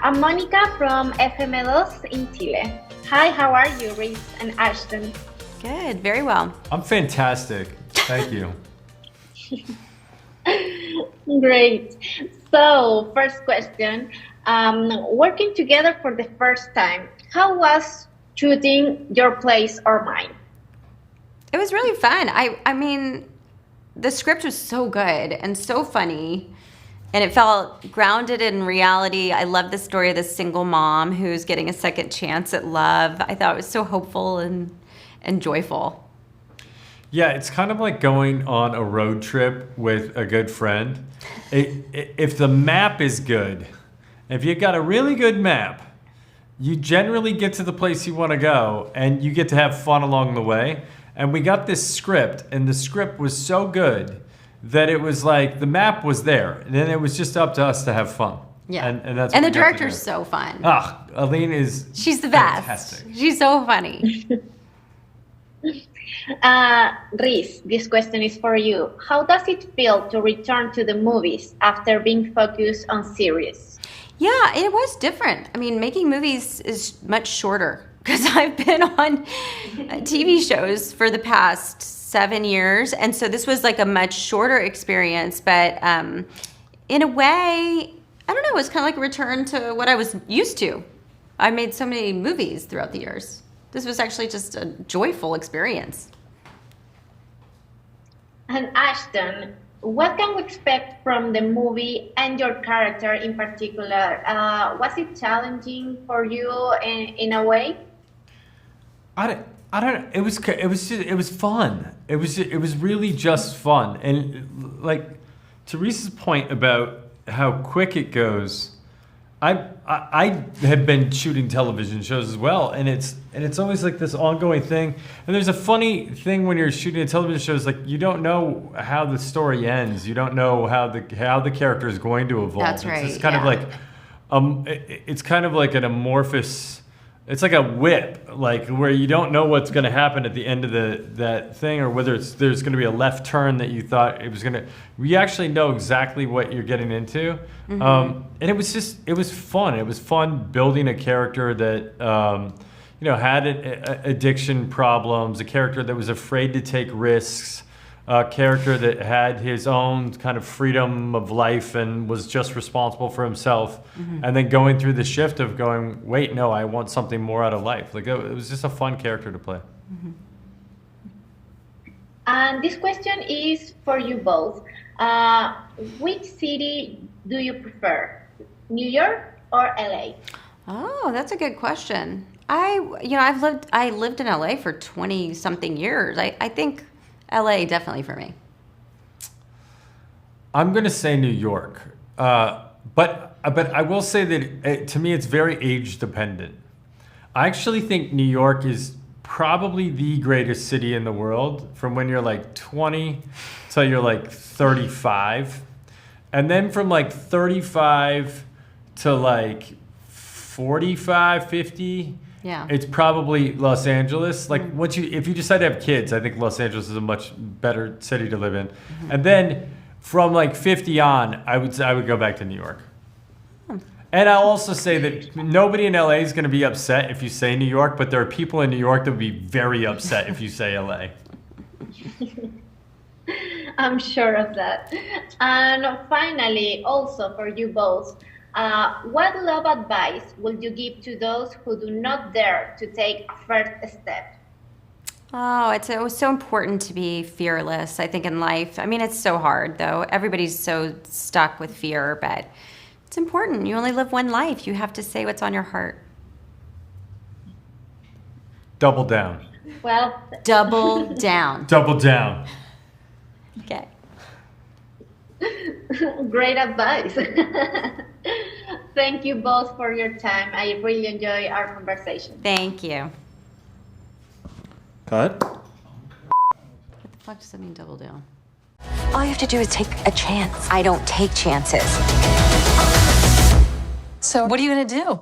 I'm Monica from FM2 in Chile. Hi, how are you, Reese and Ashton? Good, very well. I'm fantastic. Thank you. Great. So, first question. Working together for the first time, how was shooting Your Place or Mine? It was really fun. I mean, the script was so good and so funny, and it felt grounded in reality. I love the story of this single mom who's getting a second chance at love. I thought it was so hopeful and joyful. Yeah, it's kind of like going on a road trip with a good friend. If the map is good, if you've got a really good map, you generally get to the place you want to go and you get to have fun along the way. And we got this script, and the script was so good that it was like the map was there, and then it was just up to us to have fun. Yeah, and that's and what the director's so fun. Aline is she's the best. Fantastic. She's so funny. Reese, this question is for you. How does it feel to return to the movies after being focused on series? Yeah, it was different. I mean, making movies is much shorter because I've been on TV shows for the past 7 years. And so this was like a much shorter experience. But in a way, I don't know, it was kind of like a return to what I was used to. I made so many movies throughout the years. This was actually just a joyful experience. And Ashton, what can we expect from the movie and your character in particular? Was it challenging for you in a way? I don't know. It was fun. It was really just fun. And like to Reese's point about how quick it goes, I have been shooting television shows as well, and it's always like this ongoing thing. And there's a funny thing when you're shooting a television show, is like you don't know how the story ends. You don't know how the character is going to evolve. That's right. It's kind of like it's kind of like an amorphous. It's like a whip, like where you don't know what's going to happen at the end of that thing, or whether there's going to be a left turn that you thought it was going to. We actually know exactly what you're getting into, and it was fun. It was fun building a character that had addiction problems, a character that was afraid to take risks, a character that had his own kind of freedom of life and was just responsible for himself, and then going through the shift of going, wait, no, I want something more out of life. Like it was just a fun character to play. And this question is for you both. Which city do you prefer, New York or LA? Oh, that's a good question. I lived in LA for 20 something years. I think LA definitely for me. I'm going to say New York, but I will say that to me it's very age dependent. I actually think New York is probably the greatest city in the world from when you're like 20 till you're like 35, and then from like 35 to like 45, 50. Yeah. It's probably Los Angeles. Like if you decide to have kids, I think Los Angeles is a much better city to live in. And then from like 50 on, I would go back to New York. And I'll also say that nobody in LA is going to be upset if you say New York, but there are people in New York that would be very upset if you say LA. I'm sure of that. And finally, also for you both, what love advice would you give to those who do not dare to take a first step? Oh, it was so important to be fearless, I think, in life. I mean, it's so hard, though. Everybody's so stuck with fear, but it's important. You only live one life. You have to say what's on your heart. Double down. Well, double down. Double down. Okay. Great advice. Thank you both for your time. I really enjoy our conversation. Thank you. Cut. What the fuck does that mean, double down? All you have to do is take a chance. I don't take chances. So what are you gonna do?